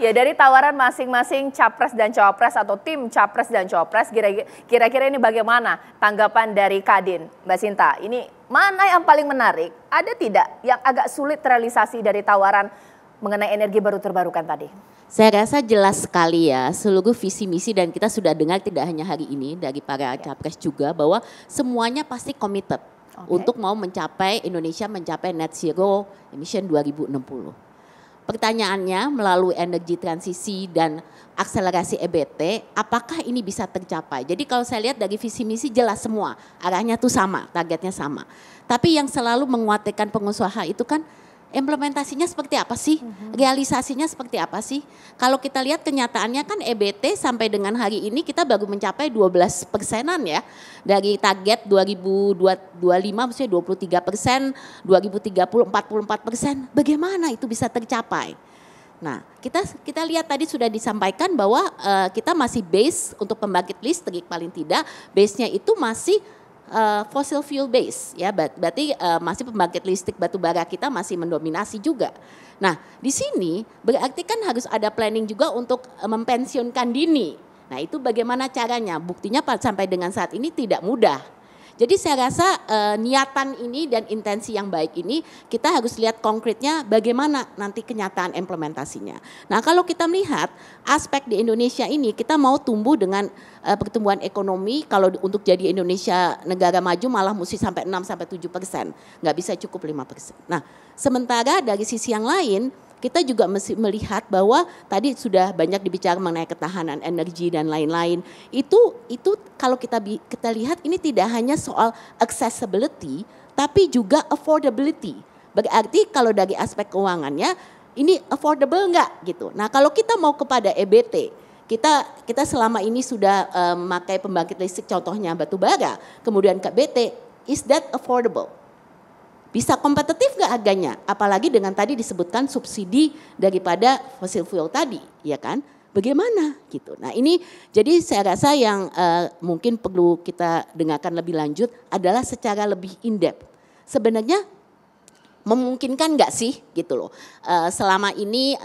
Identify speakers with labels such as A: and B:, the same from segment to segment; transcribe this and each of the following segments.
A: Ya, dari tawaran masing-masing capres dan cawapres atau tim capres dan cawapres, kira-kira ini bagaimana tanggapan dari Kadin, Mbak Sinta? Ini mana yang paling menarik? Ada tidak yang agak sulit terrealisasi dari tawaran mengenai energi baru terbarukan tadi?
B: Saya rasa jelas sekali ya, seluruh visi misi dan kita sudah dengar tidak hanya hari ini dari para capres juga bahwa semuanya pasti committed untuk mau mencapai Indonesia mencapai net zero emission 2060. Pertanyaannya melalui energi transisi dan akselerasi EBT, apakah ini bisa tercapai? Jadi kalau saya lihat dari visi misi jelas semua, arahnya tuh sama, targetnya sama. Tapi yang selalu menguatkan pengusaha itu kan implementasinya seperti apa sih? Realisasinya seperti apa sih? Kalau kita lihat kenyataannya kan EBT sampai dengan hari ini kita baru mencapai 12%-an ya. Dari target 2025 maksudnya 23%, 2030 44%. Bagaimana itu bisa tercapai? Nah, kita lihat tadi sudah disampaikan bahwa kita masih base untuk pembangkit listrik paling tidak, base-nya itu masih fossil fuel base ya, berarti masih pembangkit listrik batu bara kita masih mendominasi juga. Nah, di sini berarti kan harus ada planning juga untuk mempensiunkan dini. Nah, itu bagaimana caranya? Buktinya sampai dengan saat ini tidak mudah. Jadi saya rasa niatan ini dan intensi yang baik ini kita harus lihat konkretnya bagaimana nanti kenyataan implementasinya. Nah, kalau kita melihat aspek di Indonesia ini kita mau tumbuh dengan pertumbuhan ekonomi, kalau untuk jadi Indonesia negara maju malah mesti sampai 6-7%, nggak bisa cukup 5%. Nah, sementara dari sisi yang lain kita juga mesti melihat bahwa tadi sudah banyak dibicara mengenai ketahanan energi dan lain-lain. Itu kalau kita lihat ini tidak hanya soal accessibility, tapi juga affordability. Berarti kalau dari aspek keuangannya ini affordable enggak gitu. Nah, kalau kita mau kepada EBT, kita selama ini sudah memakai pembangkit listrik contohnya batu bara, kemudian ke EBT, is that affordable? Bisa kompetitif nggak harganya? Apalagi dengan tadi disebutkan subsidi daripada fossil fuel tadi, ya kan? Bagaimana gitu? Nah ini jadi saya rasa yang mungkin perlu kita dengarkan lebih lanjut adalah secara lebih in-depth. Sebenarnya memungkinkan nggak sih gitu loh? Selama ini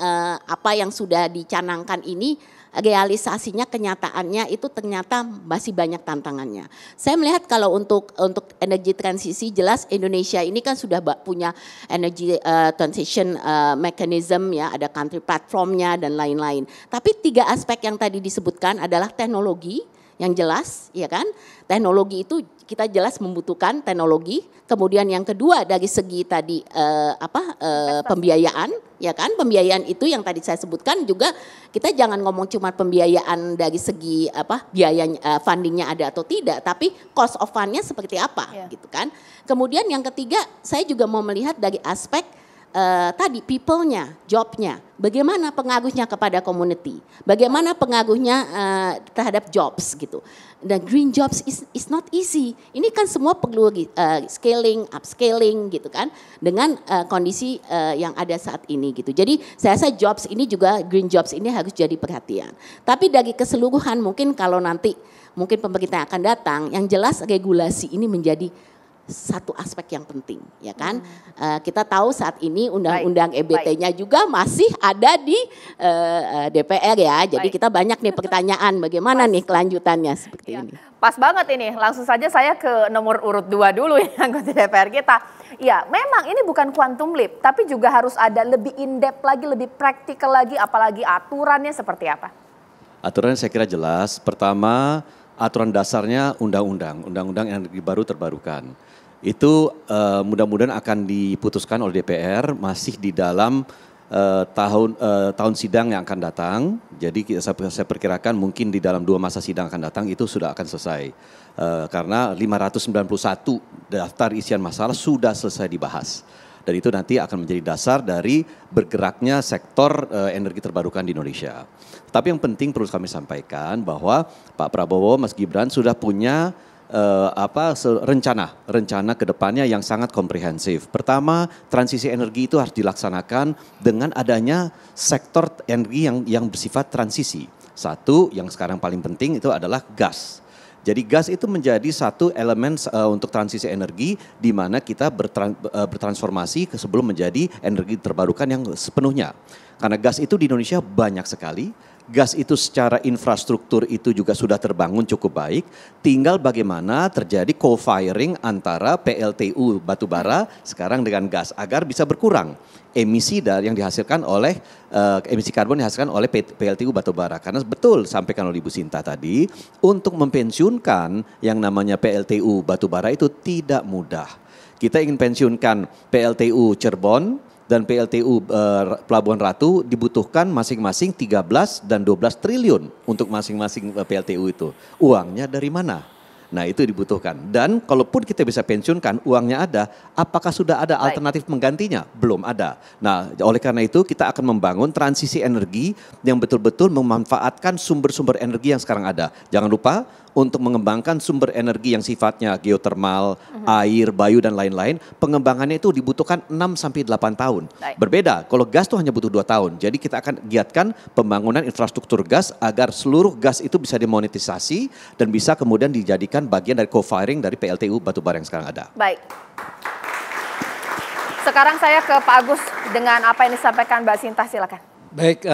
B: apa yang sudah dicanangkan ini realisasinya kenyataannya itu ternyata masih banyak tantangannya. Saya melihat kalau untuk energi transisi jelas Indonesia ini kan sudah punya energy transition mechanism ya, ada country platformnya dan lain-lain. Tapi 3 aspek yang tadi disebutkan adalah teknologi yang jelas, ya kan? Teknologi itu kita jelas membutuhkan teknologi. Kemudian yang kedua dari segi tadi pembiayaan, ya kan? Pembiayaan itu yang tadi saya sebutkan juga kita jangan ngomong cuma pembiayaan dari segi biaya fundingnya ada atau tidak, tapi cost of fundnya seperti apa, gitu kan? Kemudian yang ketiga saya juga mau melihat dari aspek tadi people-nya, job-nya, bagaimana pengaruhnya kepada community, bagaimana pengaruhnya terhadap jobs gitu. Dan green jobs is not easy. Ini kan semua perlu scaling, upscaling gitu kan, dengan kondisi yang ada saat ini gitu. Jadi saya rasa jobs ini juga green jobs ini harus jadi perhatian. Tapi dari keseluruhan mungkin kalau nanti mungkin pemerintah akan datang, yang jelas regulasi ini menjadi satu aspek yang penting, ya kan? Kita tahu saat ini undang-undang EBT-nya juga masih ada di DPR ya. Jadi kita banyak nih pertanyaan bagaimana nih kelanjutannya seperti ini.
A: Pas banget ini, langsung saja saya ke nomor urut 2 dulu ya anggota DPR kita. Ya, memang ini bukan quantum leap, tapi juga harus ada lebih in-depth lagi, lebih praktikal lagi, apalagi aturannya seperti apa?
C: Aturannya saya kira jelas. Pertama, aturan dasarnya undang-undang energi baru terbarukan. Itu mudah-mudahan akan diputuskan oleh DPR masih di dalam tahun sidang yang akan datang. Jadi saya perkirakan mungkin di dalam 2 masa sidang akan datang itu sudah akan selesai. Karena 591 daftar isian masalah sudah selesai dibahas. Dan itu nanti akan menjadi dasar dari bergeraknya sektor energi terbarukan di Indonesia. Tapi yang penting perlu kami sampaikan bahwa Pak Prabowo, Mas Gibran sudah punya rencana ke depannya yang sangat komprehensif. Pertama, transisi energi itu harus dilaksanakan dengan adanya sektor energi yang bersifat transisi. Satu, yang sekarang paling penting itu adalah gas. Jadi gas itu menjadi satu elemen untuk transisi energi di mana kita bertransformasi ke sebelum menjadi energi terbarukan yang sepenuhnya. Karena gas itu di Indonesia banyak sekali. Gas itu secara infrastruktur itu juga sudah terbangun cukup baik. Tinggal bagaimana terjadi co-firing antara PLTU batubara sekarang dengan gas agar bisa berkurang emisi yang dihasilkan oleh emisi karbon yang dihasilkan oleh PLTU batubara. Karena betul sampaikan oleh Ibu Sinta tadi, untuk mempensiunkan yang namanya PLTU batubara itu tidak mudah. Kita ingin pensiunkan PLTU Cirebon dan PLTU Pelabuhan Ratu dibutuhkan masing-masing 13 dan 12 triliun untuk masing-masing PLTU itu. Uangnya dari mana? Nah itu dibutuhkan. Dan kalaupun kita bisa pensiunkan, uangnya ada, apakah sudah ada alternatif menggantinya? Belum ada. Nah oleh karena itu kita akan membangun transisi energi yang betul-betul memanfaatkan sumber-sumber energi yang sekarang ada. Jangan lupa untuk mengembangkan sumber energi yang sifatnya geotermal, air, bayu dan lain-lain, pengembangannya itu dibutuhkan 6-8 tahun. Berbeda, kalau gas itu hanya butuh 2 tahun. Jadi kita akan giatkan pembangunan infrastruktur gas agar seluruh gas itu bisa dimonetisasi dan bisa kemudian dijadikan bagian dari co-firing dari PLTU batubara yang sekarang ada.
A: Baik. Sekarang saya ke Pak Agus dengan apa yang disampaikan Mbak Sinta, silakan.
D: Baik,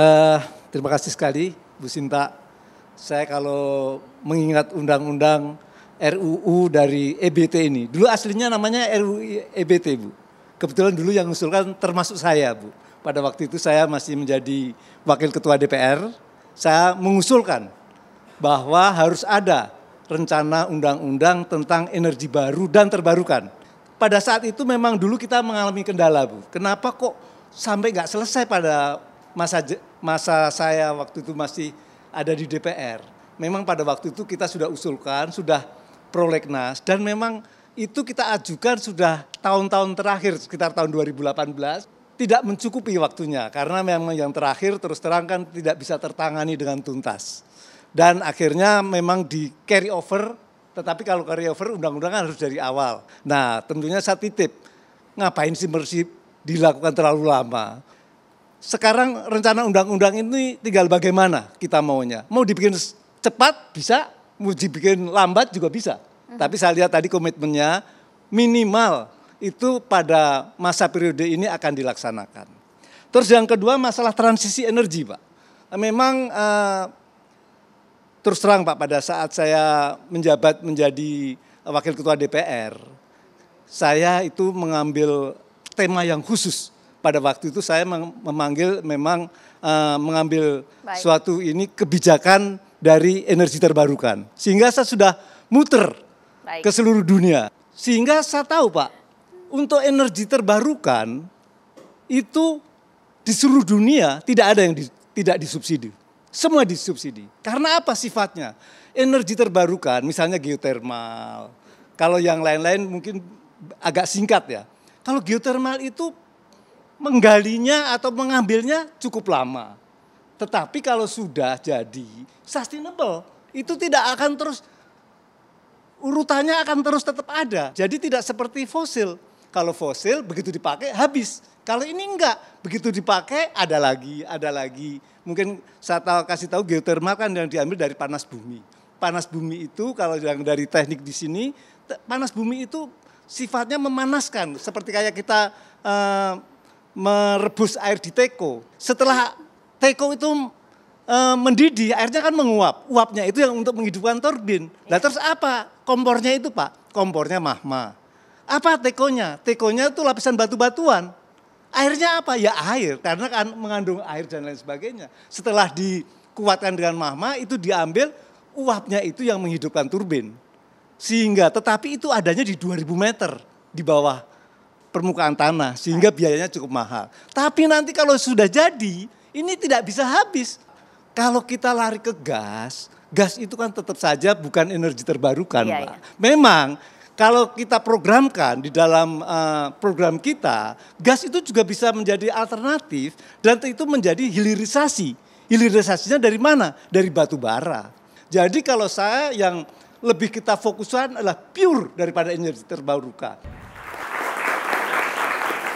D: terima kasih sekali Bu Sinta. Saya kalau mengingat undang-undang RUU dari EBT ini, dulu aslinya namanya RUU EBT Bu. Kebetulan dulu yang mengusulkan termasuk saya Bu. Pada waktu itu saya masih menjadi wakil ketua DPR, saya mengusulkan bahwa harus ada rencana undang-undang tentang energi baru dan terbarukan. Pada saat itu memang dulu kita mengalami kendala Bu. Kenapa kok sampai nggak selesai pada masa saya waktu itu masih ada di DPR. Memang pada waktu itu kita sudah usulkan, sudah prolegnas dan memang itu kita ajukan sudah tahun-tahun terakhir sekitar tahun 2018 tidak mencukupi waktunya karena memang yang terakhir terus terang kan tidak bisa tertangani dengan tuntas. Dan akhirnya memang di carry over, tetapi kalau carry over undang-undangan harus dari awal. Nah tentunya saya titip, ngapain sih dilakukan terlalu lama. Sekarang rencana undang-undang ini tinggal bagaimana kita maunya. Mau dibikin cepat bisa, mau dibikin lambat juga bisa. Tapi saya lihat tadi komitmennya minimal itu pada masa periode ini akan dilaksanakan. Terus yang kedua masalah transisi energi Pak. Memang terus terang Pak pada saat saya menjabat menjadi wakil ketua DPR, saya itu mengambil tema yang khusus. Pada waktu itu saya mengambil suatu ini kebijakan dari energi terbarukan. Sehingga saya sudah muter ke seluruh dunia. Sehingga saya tahu Pak, untuk energi terbarukan itu di seluruh dunia tidak ada yang tidak disubsidi. Semua disubsidi. Karena apa sifatnya? Energi terbarukan misalnya geotermal. Kalau yang lain-lain mungkin agak singkat ya. Kalau geotermal itu menggalinya atau mengambilnya cukup lama. Tetapi kalau sudah jadi sustainable, itu tidak akan terus, urutannya akan terus tetap ada. Jadi tidak seperti fosil. Kalau fosil begitu dipakai habis. Kalau ini enggak, begitu dipakai ada lagi. Mungkin saya kasih tahu geotermal kan yang diambil dari panas bumi. Panas bumi itu kalau yang dari teknik di sini, panas bumi itu sifatnya memanaskan. Seperti kayak kita merebus air di teko. Setelah teko itu mendidih, airnya kan menguap. Uapnya itu yang untuk menghidupkan turbin. Nah terus apa kompornya itu Pak? Kompornya magma. Apa tekonya? Tekonya itu lapisan batu-batuan. Airnya apa? Ya air, karena kan mengandung air dan lain sebagainya. Setelah dikuatkan dengan magma, itu diambil uapnya itu yang menghidupkan turbin. Sehingga, tetapi itu adanya di 2000 meter di bawah permukaan tanah, sehingga biayanya cukup mahal. Tapi nanti kalau sudah jadi, ini tidak bisa habis. Kalau kita lari ke gas, gas itu kan tetap saja bukan energi terbarukan, Pak. Iya. Memang kalau kita programkan di dalam program kita, gas itu juga bisa menjadi alternatif dan itu menjadi hilirisasi. Hilirisasinya dari mana? Dari batu bara. Jadi kalau saya yang lebih kita fokuskan adalah pure daripada energi terbarukan.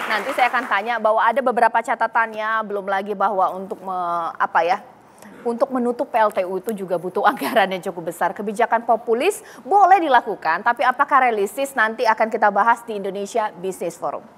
A: Nanti saya akan tanya bahwa ada beberapa catatannya, belum lagi bahwa untuk untuk menutup PLTU itu juga butuh anggaran yang cukup besar. Kebijakan populis boleh dilakukan, tapi apakah realistis nanti akan kita bahas di Indonesia Business Forum.